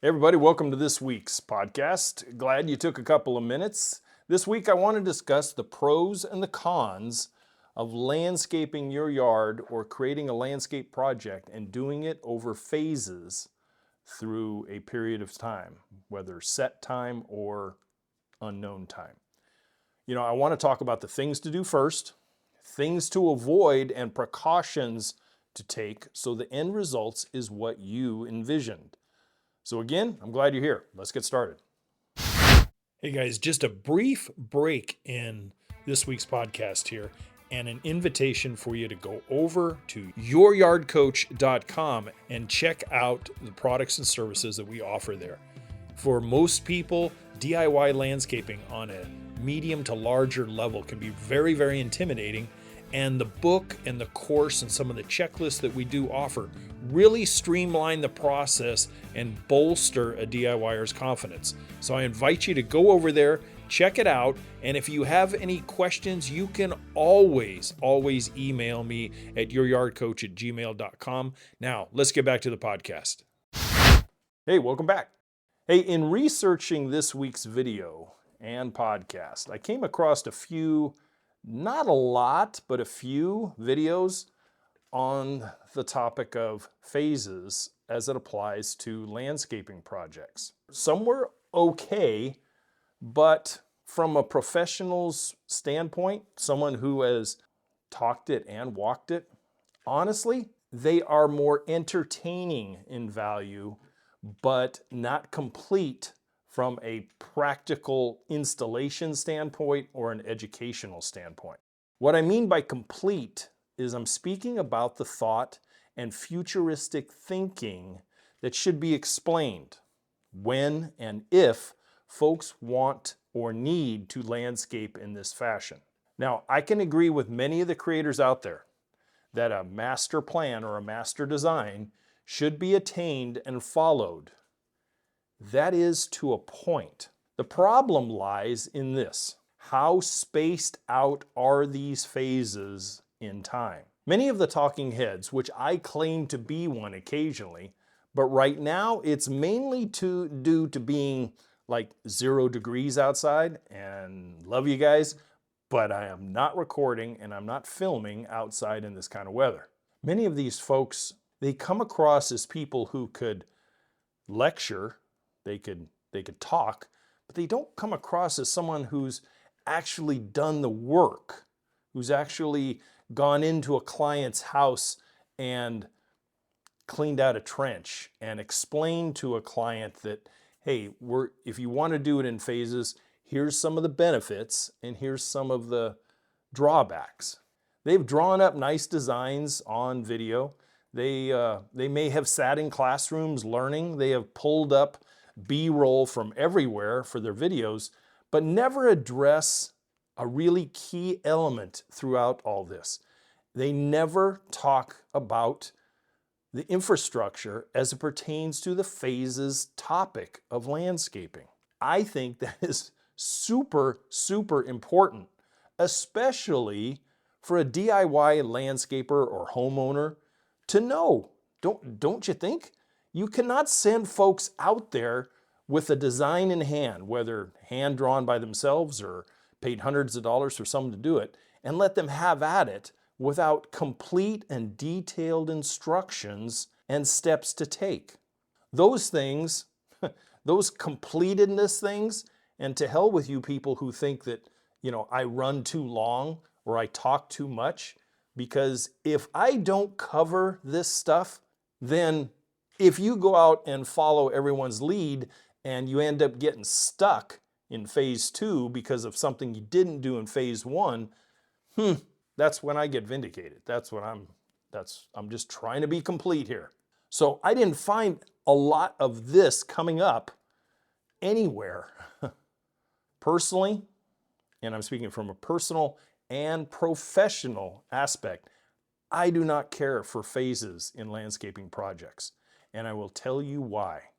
Hey everybody, welcome to this week's podcast. Glad you took a couple of minutes. This week I want to discuss the pros and the cons of landscaping your yard or creating a landscape project and doing it over phases through a period of time, whether set time or unknown time. I want to talk about the things to do first, things to avoid, and precautions to take so the end results is what you envisioned. So again, I'm glad you're here. Let's get started. Hey guys, just a brief break in this week's podcast here and an invitation for you to go over to youryardcoach.com and check out the products and services that we offer there. For most people, DIY landscaping on a medium to larger level can be very, very intimidating. And the book and the course and some of the checklists that we do offer really streamline the process and bolster a DIYer's confidence. So I invite you to go over there, check it out, and if you have any questions, you can always email me at youryardcoach@gmail.com. Now, let's get back to the podcast. Hey, welcome back. Hey, in researching this week's video and podcast, I came across a few, not a lot, but a few videos on the topic of phases as it applies to landscaping projects. Some were okay, but from a professional's standpoint, someone who has talked it and walked it, honestly, they are more entertaining in value, but not complete from a practical installation standpoint or an educational standpoint. What I mean by complete is I'm speaking about the thought and futuristic thinking that should be explained when and if folks want or need to landscape in this fashion. Now, I can agree with many of the creators out there that a master plan or a master design should be attained and followed. That is to a point. The problem lies in this: how spaced out are these phases in time? Many of the talking heads, which I claim to be one occasionally, but right now it's mainly due to being like 0 degrees outside, and love you guys, but I am not recording and I'm not filming outside in this kind of weather. Many of these folks, they come across as people who could lecture, they could talk, but they don't come across as someone who's actually done the work, who's actually gone into a client's house and cleaned out a trench and explained to a client that, hey, if you want to do it in phases, here's some of the benefits and here's some of the drawbacks. They've drawn up nice designs on video. They may have sat in classrooms learning. They have pulled up B-roll from everywhere for their videos, but never address a really key element throughout all this. They never talk about the infrastructure as it pertains to the phases topic of landscaping. I think that is super, super important, especially for a DIY landscaper or homeowner to know. Don't you think? You cannot send folks out there with a design in hand, whether hand-drawn by themselves or paid hundreds of dollars for someone to do it, and let them have at it without complete and detailed instructions and steps to take. Those things, those completedness things, and to hell with you people who think that, I run too long or I talk too much, because if I don't cover this stuff, then if you go out and follow everyone's lead and you end up getting stuck in phase 2 because of something you didn't do in phase 1, that's when I get vindicated. I'm just trying to be complete here. So I didn't find a lot of this coming up anywhere. Personally, and I'm speaking from a personal and professional aspect, I do not care for phases in landscaping projects. And I will tell you why.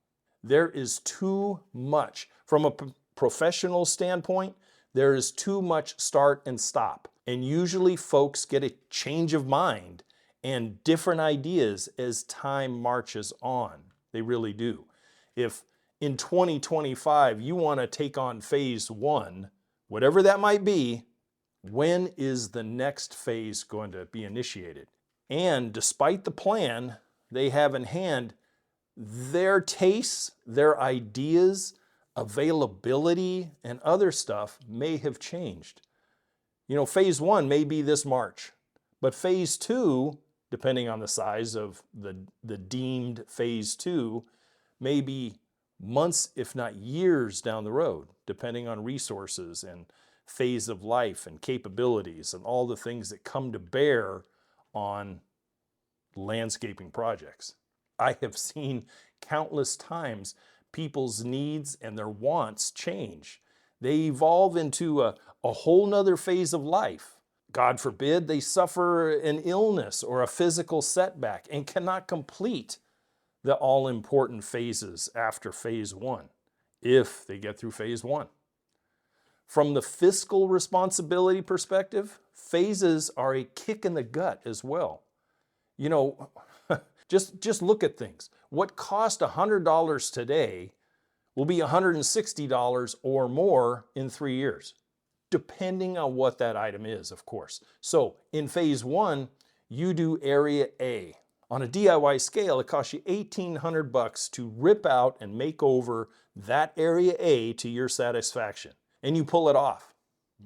There is too much. From a professional standpoint, there is too much start and stop. And usually folks get a change of mind and different ideas as time marches on. They really do. If in 2025 you want to take on phase one, whatever that might be, when is the next phase going to be initiated? And despite the plan they have in hand, their tastes, their ideas, availability, and other stuff may have changed. You know, phase one may be this March, but phase two, depending on the size of the deemed phase two, may be months, if not years down the road, depending on resources and phase of life and capabilities and all the things that come to bear on landscaping projects. I have seen countless times people's needs and their wants change. They evolve into a whole nother phase of life. God forbid they suffer an illness or a physical setback and cannot complete the all-important phases after phase one, if they get through phase one. From the fiscal responsibility perspective, phases are a kick in the gut as well. You know, just look at things. What cost $100 today will be $160 or more in 3 years, depending on what that item is, of course. So in phase one, you do area A. On a DIY scale, it costs you $1,800 to rip out and make over that area A to your satisfaction. And you pull it off.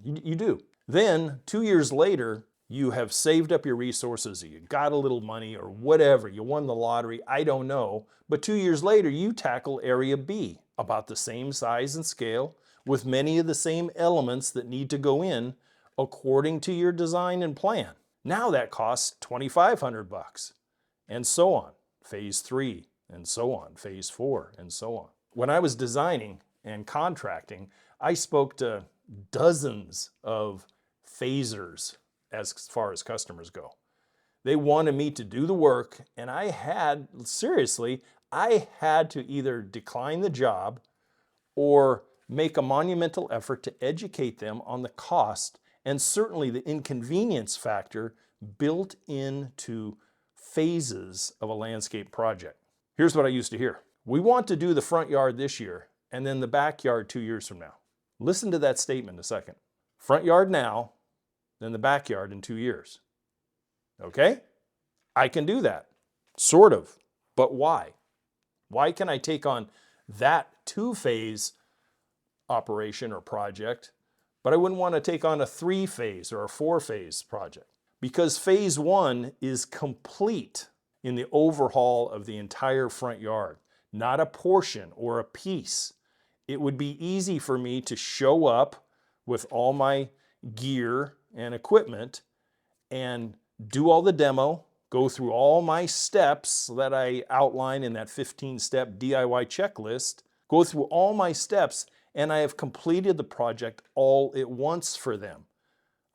You do. Then 2 years later, you have saved up your resources, or you got a little money, or whatever, you won the lottery, I don't know. But 2 years later, you tackle area B, about the same size and scale, with many of the same elements that need to go in according to your design and plan. Now that costs $2,500, and so on. Phase three, and so on. Phase four, and so on. When I was designing and contracting, I spoke to dozens of phasers as far as customers go. They wanted me to do the work, and I had to either decline the job or make a monumental effort to educate them on the cost and certainly the inconvenience factor built into phases of a landscape project. Here's what I used to hear. We want to do the front yard this year and then the backyard 2 years from now. Listen to that statement a second. Front yard now, then the backyard in 2 years. Okay? I can do that, sort of, but why? Why can I take on that two-phase operation or project, but I wouldn't want to take on a three-phase or a four-phase project? Because phase one is complete in the overhaul of the entire front yard, not a portion or a piece. It would be easy for me to show up with all my gear and equipment and do all the demo, go through all my steps that I outline in that 15-step DIY checklist, go through all my steps, and I have completed the project all at once for them.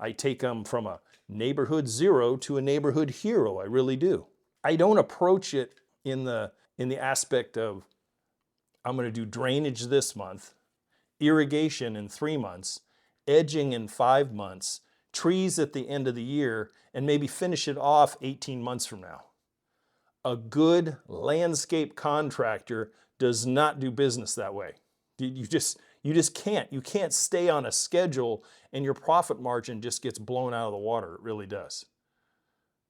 I take them from a neighborhood zero to a neighborhood hero, I really do. I don't approach it in the aspect of, I'm going to do drainage this month, irrigation in 3 months, edging in 5 months, trees at the end of the year, and maybe finish it off 18 months from now. A good landscape contractor does not do business that way. You just can't. You can't stay on a schedule and your profit margin just gets blown out of the water. It really does.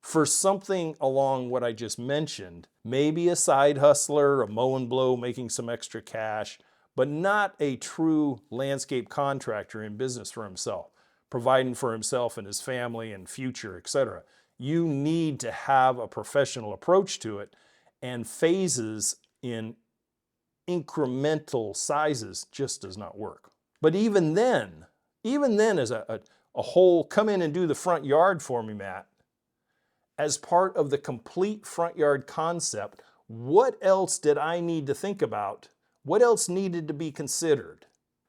For something along what I just mentioned, maybe a side hustler, a mow and blow making some extra cash, but not a true landscape contractor in business for himself, providing for himself and his family and future, etc. You need to have a professional approach to it, and phases in incremental sizes just does not work. But even then as a whole, come in and do the front yard for me, Matt. As part of the complete front yard concept, what else did I need to think about? What else needed to be considered?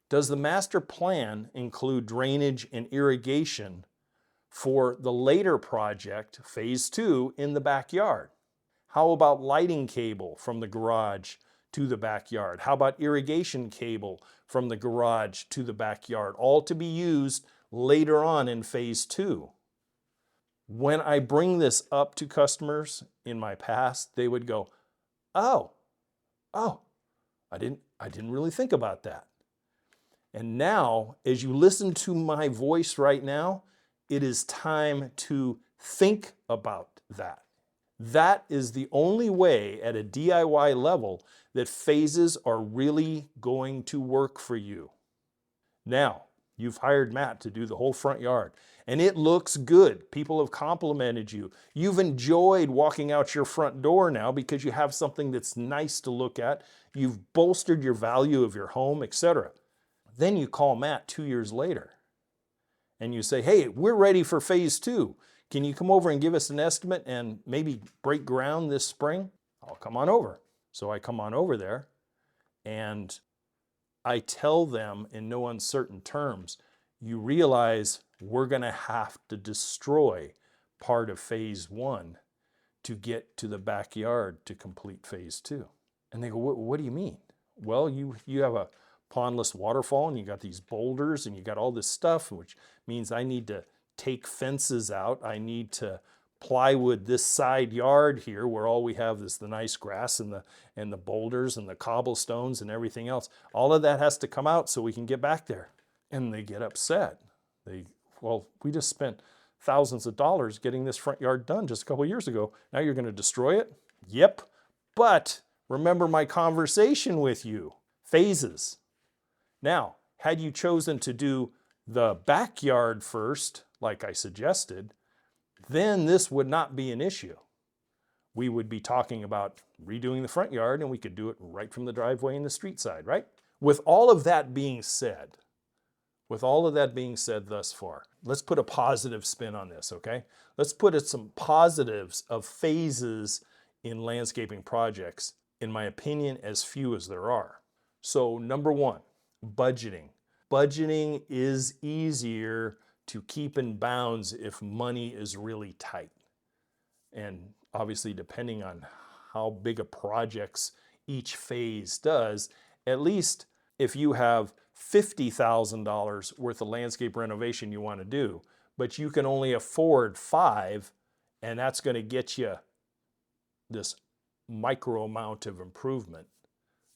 Does the master plan include drainage and irrigation for the later project, phase 2, in the backyard? How about lighting cable from the garage to the backyard? How about irrigation cable from the garage to the backyard, all to be used later on in phase 2? When I bring this up to customers in my past, they would go, oh, I didn't really think about that. And now, as you listen to my voice right now, it is time to think about that. That is the only way at a DIY level that phases are really going to work for you. Now, you've hired Matt to do the whole front yard, and it looks good. People have complimented you. You've enjoyed walking out your front door now because you have something that's nice to look at. You've bolstered your value of your home, etc. Then you call Matt 2 years later and you say, hey, we're ready for phase 2. Can you come over and give us an estimate and maybe break ground this spring? I'll come on over. So I come on over there and I tell them in no uncertain terms, you realize we're going to have to destroy part of phase 1 to get to the backyard to complete phase 2. And they go, what do you mean? Well, you have a pondless waterfall and you got these boulders and you got all this stuff, which means I need to take fences out. I need to plywood this side yard here where all we have is the nice grass and the boulders and the cobblestones and everything else. All of that has to come out so we can get back there. And they get upset. Well, we just spent thousands of dollars getting this front yard done just a couple of years ago. Now you're going to destroy it? Yep. But remember my conversation with you. Phases. Now, had you chosen to do the backyard first, like I suggested, then this would not be an issue. We would be talking about redoing the front yard and we could do it right from the driveway and the street side, right? With all of that being said thus far, let's put a positive spin on this, okay? Let's put some positives of phases in landscaping projects, in my opinion, as few as there are. So number 1, budgeting. Budgeting is easier to keep in bounds if money is really tight. And obviously, depending on how big a projects each phase does, at least if you have $50,000 worth of landscape renovation you want to do, but you can only afford 5, and that's going to get you this micro amount of improvement,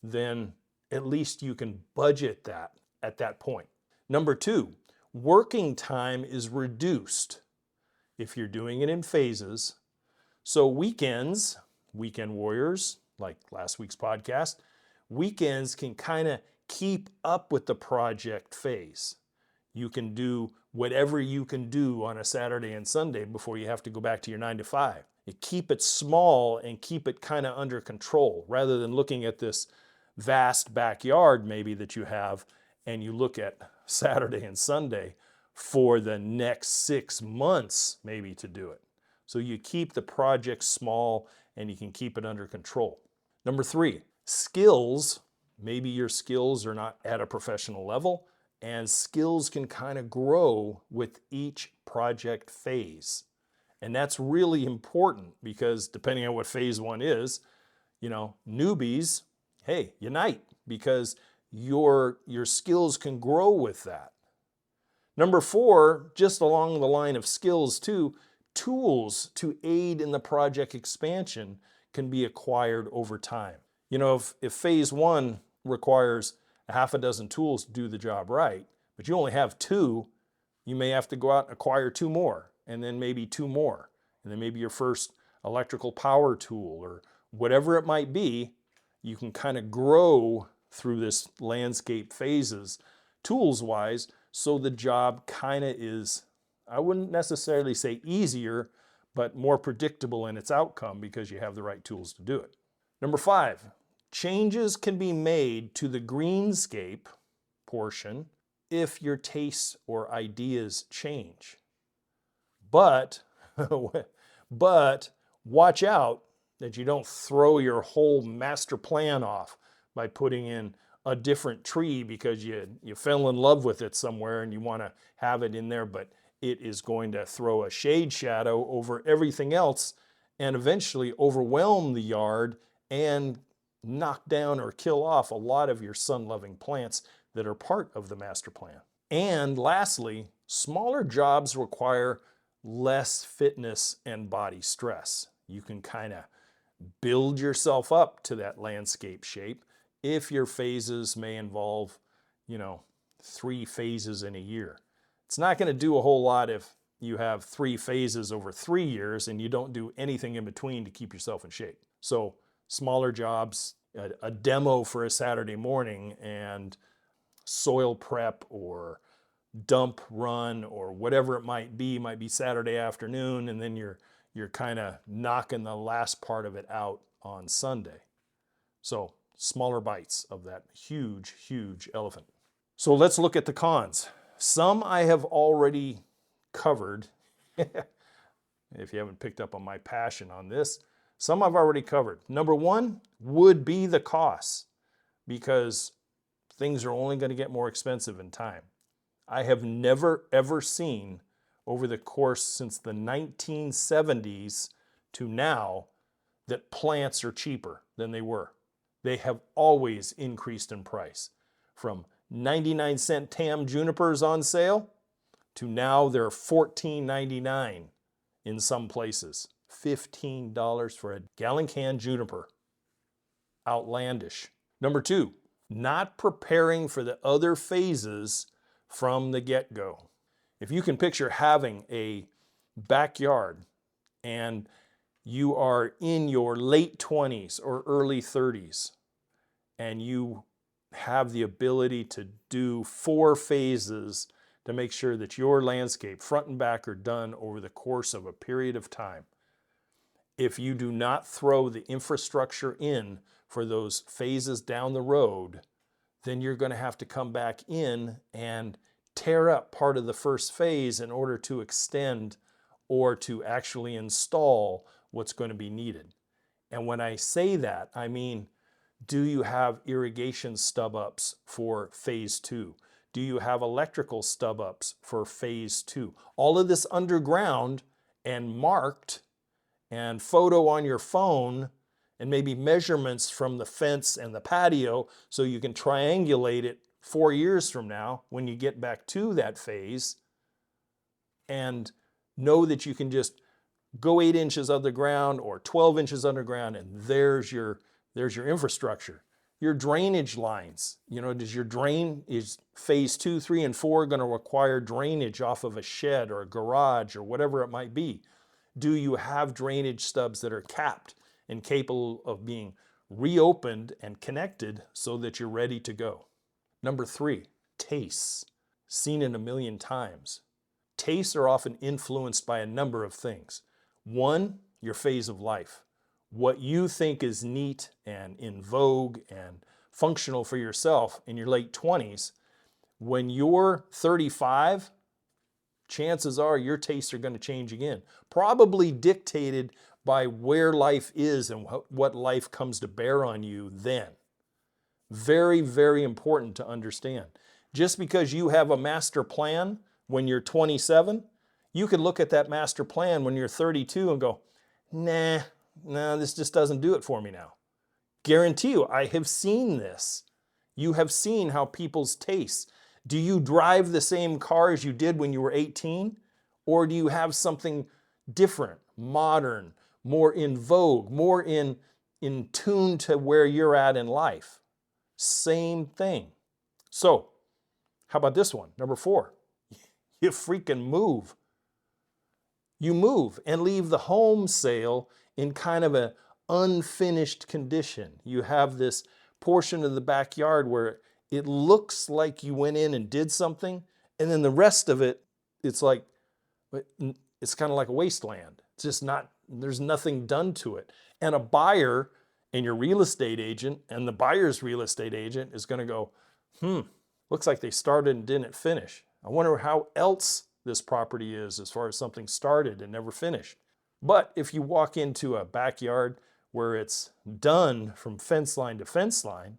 then at least you can budget that at that point. Number 2, working time is reduced if you're doing it in phases. So weekends, weekend warriors, like last week's podcast, weekends can kind of keep up with the project phase. You can do whatever you can do on a Saturday and Sunday before you have to go back to your 9 to 5. You keep it small and keep it kind of under control rather than looking at this vast backyard maybe that you have and you look at Saturday and Sunday for the next 6 months maybe to do it. So you keep the project small and you can keep it under control. Number 3, skills. Maybe your skills are not at a professional level and skills can kind of grow with each project phase. And that's really important because depending on what phase 1 is, newbies, hey, unite because your skills can grow with that. Number 4, just along the line of skills too, tools to aid in the project expansion can be acquired over time. If phase 1 requires a half a dozen tools to do the job right, but you only have 2, you may have to go out and acquire 2 more, and then maybe 2 more, and then maybe your first electrical power tool or whatever it might be. You can kind of grow through this landscape phases tools-wise, so the job kind of is, I wouldn't necessarily say easier, but more predictable in its outcome because you have the right tools to do it. Number 5, changes can be made to the greenscape portion if your tastes or ideas change. But watch out that you don't throw your whole master plan off by putting in a different tree because you fell in love with it somewhere and you want to have it in there, but it is going to throw a shade shadow over everything else and eventually overwhelm the yard and knock down or kill off a lot of your sun-loving plants that are part of the master plan. And lastly, smaller jobs require less fitness and body stress. You can kind of build yourself up to that landscape shape if your phases may involve, 3 phases in a year. It's not going to do a whole lot if you have 3 phases over 3 years and you don't do anything in between to keep yourself in shape. So smaller jobs, a demo for a Saturday morning, and soil prep or dump run or whatever it might be Saturday afternoon, and then you're kind of knocking the last part of it out on Sunday. So smaller bites of that huge, huge elephant. So let's look at the cons. Some I have already covered. If you haven't picked up on my passion on this, some I've already covered. Number one would be the costs, because things are only going to get more expensive in time. I have never, ever seen over the course since the 1970s to now that plants are cheaper than they were. They have always increased in price. From 99-cent tam junipers on sale to now they're $14.99 in some places. $15 for a gallon can juniper. Outlandish. Number two, not preparing for the other phases from the get-go. If you can picture having a backyard and you are in your late 20s or early 30s and you have the ability to do 4 phases to make sure that your landscape front and back are done over the course of a period of time. If you do not throw the infrastructure in for those phases down the road, then you're going to have to come back in and tear up part of the first phase in order to extend or to actually install what's going to be needed. And when I say that, I mean, do you have irrigation stub-ups for phase 2? Do you have electrical stub-ups for phase 2? All of this underground and marked, and photo on your phone, and maybe measurements from the fence and the patio so you can triangulate it 4 years from now when you get back to that phase, and know that you can just go 8 inches underground or 12 inches underground, and there's your infrastructure. Your drainage lines, is phase 2, 3, and 4 going to require drainage off of a shed or a garage or whatever it might be? Do you have drainage stubs that are capped and capable of being reopened and connected so that you're ready to go? Number 3, tastes. Seen it a million times. Tastes are often influenced by a number of things. One, your phase of life. What you think is neat and in vogue and functional for yourself in your late 20s, when you're 35, chances are your tastes are going to change again. Probably dictated by where life is and what life comes to bear on you then. Very, very important to understand. Just because you have a master plan when you're 27, you could look at that master plan when you're 32 and go, nah, this just doesn't do it for me now. Guarantee you, I have seen this. You have seen how people's tastes. Do you drive the same car as you did when you were 18? Or do you have something different, modern, more in vogue, more in tune to where you're at in life? Same thing. So, how about this one? Number 4, you freaking move. You move and leave the home sale in kind of an unfinished condition. You have this portion of the backyard where it looks like you went in and did something, and then the rest of it, it's kind of like a wasteland. It's just not, there's nothing done to it. And a buyer and your real estate agent and the buyer's real estate agent is going to go, looks like they started and didn't finish. I wonder how else this property is as far as something started and never finished. But if you walk into a backyard where it's done from fence line to fence line,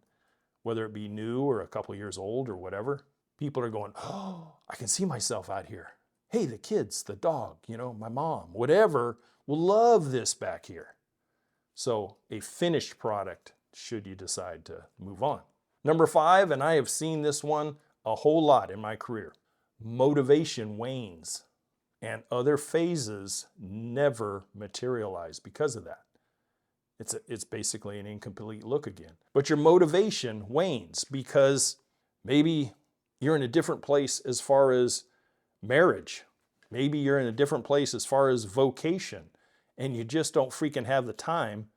whether it be new or a couple years old or whatever, people are going, oh, I can see myself out here. Hey, the kids, the dog, my mom, whatever, will love this back here. So a finished product should you decide to move on. Number 5, and I have seen this one a whole lot in my career, motivation wanes. And other phases never materialize because of that. It's basically an incomplete look again. But your motivation wanes because maybe you're in a different place as far as marriage. Maybe you're in a different place as far as vocation, and you just don't freaking have the time.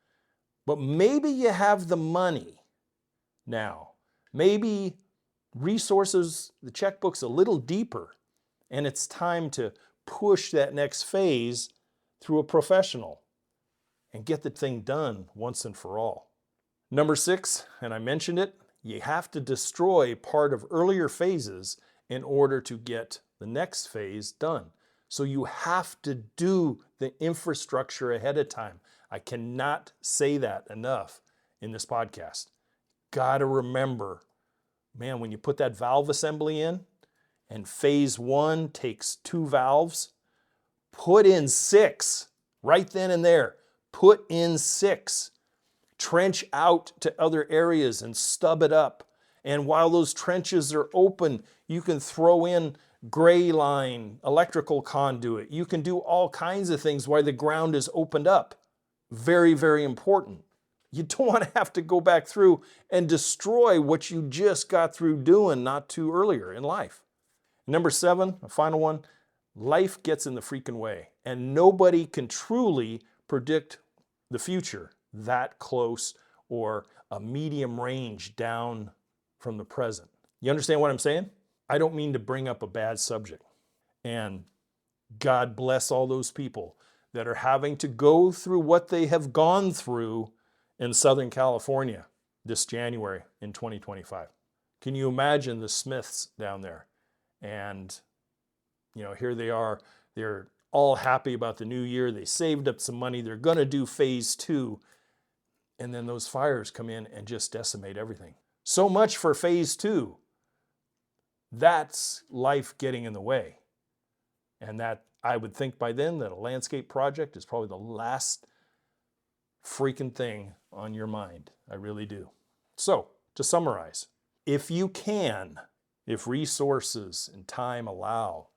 But maybe you have the money now. Maybe resources, the checkbook's a little deeper, and it's time to push that next phase through a professional and get the thing done once and for all. Number 6, and I mentioned it, you have to destroy part of earlier phases in order to get the next phase done. So you have to do the infrastructure ahead of time. I cannot say that enough in this podcast. Got to remember, man, when you put that valve assembly in and phase 1 takes 2 valves, put in 6 right then and there. Put in 6. Trench out to other areas and stub it up. And while those trenches are open, you can throw in gray line, electrical conduit. You can do all kinds of things while the ground is opened up. Very, very important. You don't want to have to go back through and destroy what you just got through doing not too earlier in life. Number 7, a final one, life gets in the freaking way. And nobody can truly predict the future that close or a medium range down from the present. You understand what I'm saying? I don't mean to bring up a bad subject. And God bless all those people that are having to go through what they have gone through in Southern California this January in 2025. Can you imagine the Smiths down there? And, here they are. They're all happy about the new year. They saved up some money. They're going to do phase 2. And then those fires come in and just decimate everything. So much for phase 2. That's life getting in the way. And that I would think by then that a landscape project is probably the last freaking thing on your mind. I really do. So, to summarize, if you can, if resources and time allow,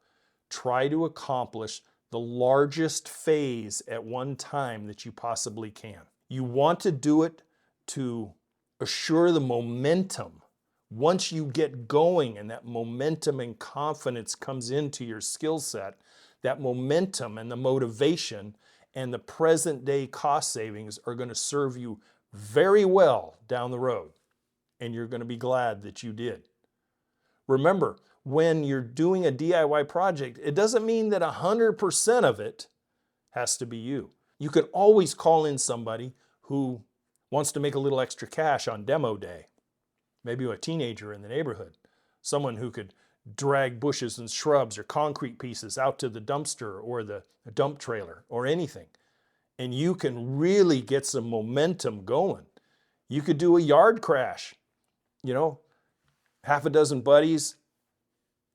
try to accomplish the largest phase at one time that you possibly can. You want to do it to assure the momentum. Once you get going and that momentum and confidence comes into your skill set, that momentum and the motivation and the present day cost savings are going to serve you very well down the road. And you're going to be glad that you did. Remember, when you're doing a DIY project, it doesn't mean that 100% of it has to be you. You could always call in somebody who wants to make a little extra cash on demo day. Maybe a teenager in the neighborhood. Someone who could drag bushes and shrubs or concrete pieces out to the dumpster or the dump trailer or anything. And you can really get some momentum going. You could do a yard crash. Half a dozen buddies,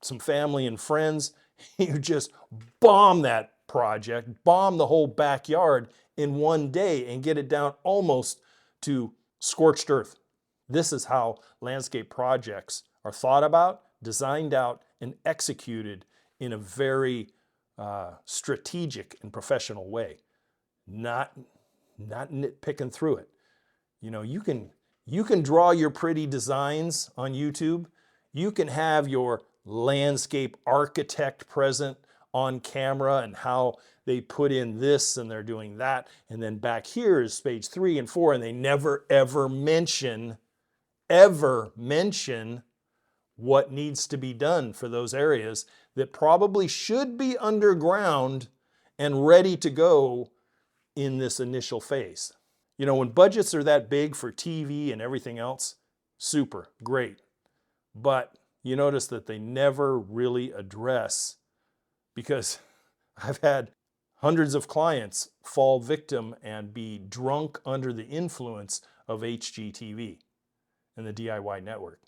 some family and friends. You just bomb that project, bomb the whole backyard in one day and get it down almost to scorched earth. This is how landscape projects are thought about, designed out, and executed in a very strategic and professional way. Not nitpicking through it. You can draw your pretty designs on YouTube. You can have your landscape architect present on camera and how they put in this and they're doing that. And then back here is page 3 and 4, and they never, ever mention what needs to be done for those areas that probably should be underground and ready to go in this initial phase. When budgets are that big for TV and everything else, super, great. But you notice that they never really address, because I've had hundreds of clients fall victim and be drunk under the influence of HGTV and the DIY network.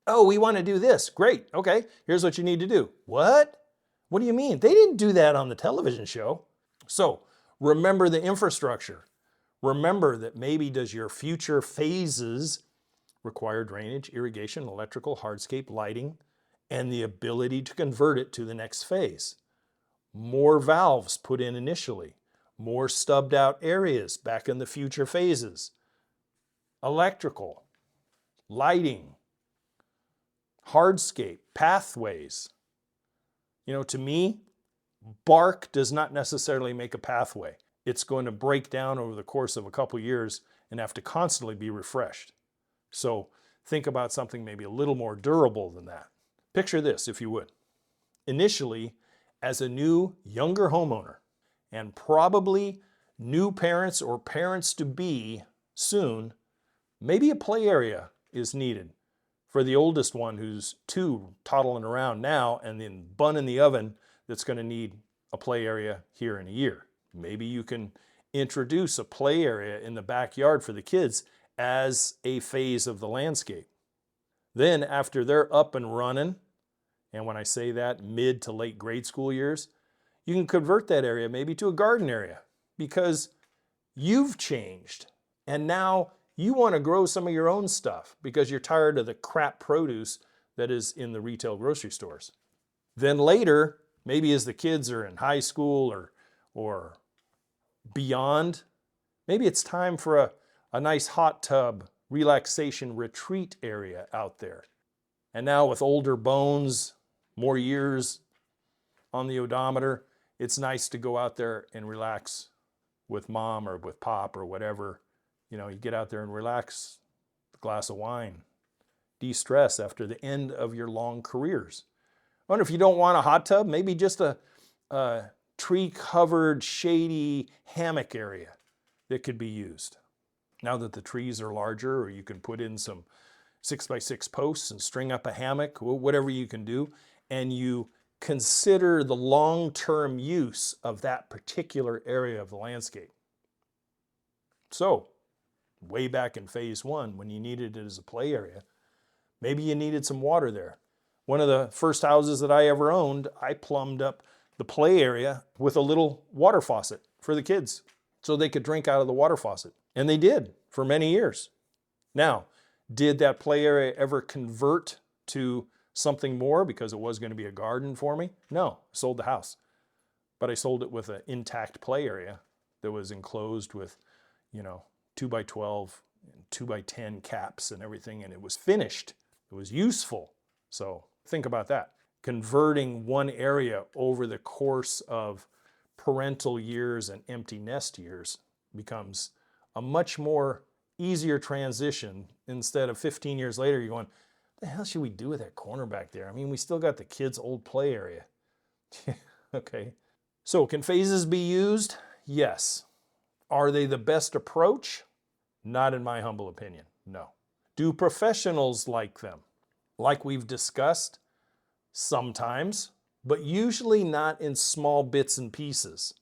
Oh, we want to do this. Great. Okay, here's what you need to do. What? What do you mean? They didn't do that on the television show. So remember the infrastructure. Remember that maybe does your future phases require drainage, irrigation, electrical, hardscape, lighting, and the ability to convert it to the next phase. More valves put in initially. more stubbed out areas back in the future phases, electrical, lighting, hardscape, pathways. To me, bark does not necessarily make a pathway. It's going to break down over the course of a couple years and have to constantly be refreshed. So think about something maybe a little more durable than that. Picture this, if you would. Initially, as a new, younger homeowner, and probably new parents or parents-to-be soon, maybe a play area is needed for the oldest one who's 2 toddling around now and then bun in the oven that's going to need a play area here in a year. Maybe you can introduce a play area in the backyard for the kids as a phase of the landscape. Then after they're up and running, and when I say that, mid to late grade school years, you can convert that area maybe to a garden area because you've changed and now you want to grow some of your own stuff because you're tired of the crap produce that is in the retail grocery stores. Then later, maybe as the kids are in high school or beyond, maybe it's time for a nice hot tub relaxation retreat area out there. And now with older bones, more years on the odometer, it's nice to go out there and relax with mom or with pop or whatever. You get out there and relax, a glass of wine, de-stress after the end of your long careers. I wonder if you don't want a hot tub, maybe just a tree-covered, shady hammock area that could be used. Now that the trees are larger, or you can put in some 6x6 posts and string up a hammock, whatever you can do, and you consider the long-term use of that particular area of the landscape. So, way back in phase 1, when you needed it as a play area, maybe you needed some water there. One of the first houses that I ever owned, I plumbed up the play area with a little water faucet for the kids so they could drink out of the water faucet. And they did for many years. Now, did that play area ever convert to something more because it was going to be a garden for me? No, I sold the house. But I sold it with an intact play area that was enclosed with, 2x12 and 2x10 caps and everything, and it was finished. It was useful. So think about that. Converting one area over the course of parental years and empty nest years becomes a much more easier transition instead of 15 years later you're going, what the hell should we do with that corner back there? I mean, we still got the kids' old play area. Okay. So can phases be used? Yes. Are they the best approach? Not in my humble opinion, no. Do professionals like them? Like we've discussed, sometimes, but usually not in small bits and pieces.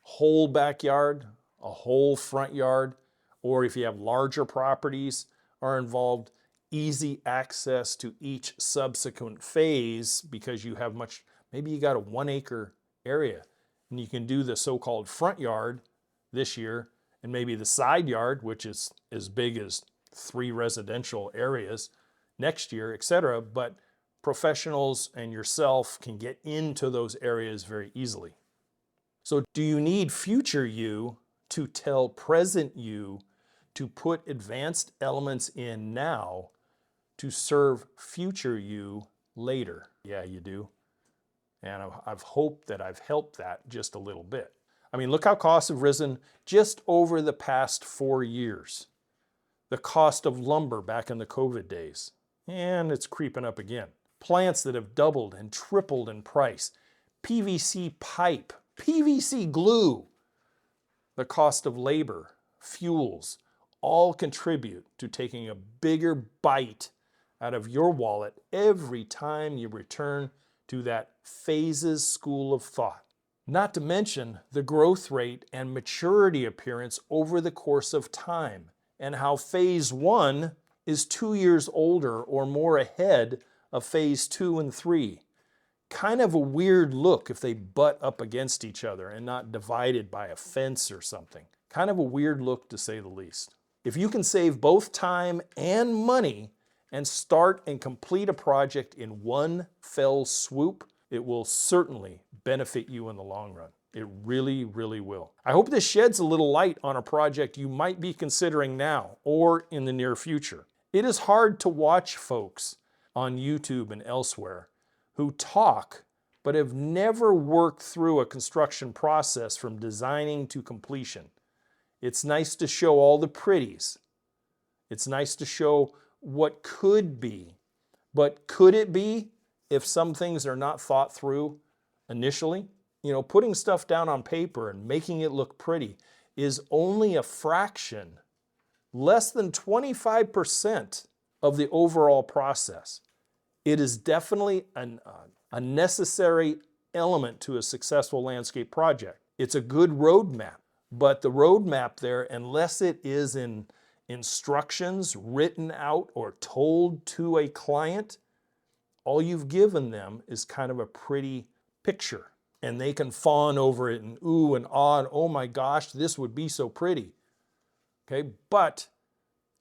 Whole backyard, a whole front yard, or if you have larger properties are involved, easy access to each subsequent phase because you have maybe you got a 1 acre area and you can do the so-called front yard this year and maybe the side yard, which is as big as 3 residential areas next year, etc. But professionals and yourself can get into those areas very easily. So do you need future you to tell present you to put advanced elements in now to serve future you later? Yeah, you do. And I've hoped that I've helped that just a little bit. I mean, look how costs have risen just over the past 4 years. The cost of lumber back in the COVID days, and it's creeping up again. Plants that have doubled and tripled in price. PVC pipe, PVC glue. The cost of labor, fuels, all contribute to taking a bigger bite out of your wallet every time you return to that phases school of thought. Not to mention the growth rate and maturity appearance over the course of time, and how phase 1 is 2 years older or more ahead of phase 2 and 3. Kind of a weird look if they butt up against each other and not divided by a fence or something. Kind of a weird look to say the least. If you can save both time and money and start and complete a project in one fell swoop, it will certainly benefit you in the long run. It really, really will. I hope this sheds a little light on a project you might be considering now or in the near future. It is hard to watch folks on YouTube and elsewhere who talk but have never worked through a construction process from designing to completion. It's nice to show all the pretties. It's nice to show what could be. But could it be if some things are not thought through initially? You know, putting stuff down on paper and making it look pretty is only a fraction, less than 25% of the overall process. It is definitely a necessary element to a successful landscape project. It's a good roadmap, but the roadmap there, unless it is in instructions written out or told to a client, all you've given them is kind of a pretty picture. And they can fawn over it and ooh and ah, and oh my gosh, this would be so pretty. Okay, but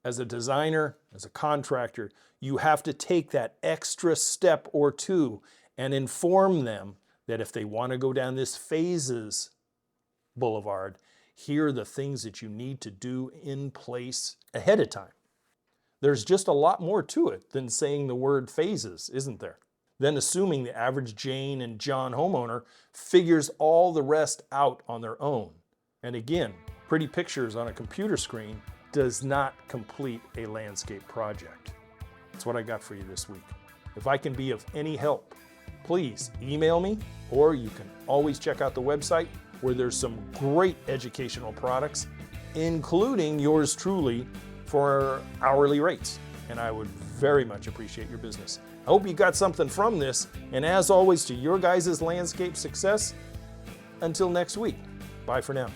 as a designer, as a contractor, you have to take that extra step or two and inform them that if they want to go down this phases boulevard, here are the things that you need to do in place ahead of time. There's just a lot more to it than saying the word phases, isn't there? Then assuming the average Jane and John homeowner figures all the rest out on their own. And again, pretty pictures on a computer screen does not complete a landscape project. That's what I got for you this week. If I can be of any help, please email me, or you can always check out the website where there's some great educational products, including yours truly for hourly rates. And I would very much appreciate your business. I hope you got something from this, and as always, to your guys' landscape success, until next week, bye for now.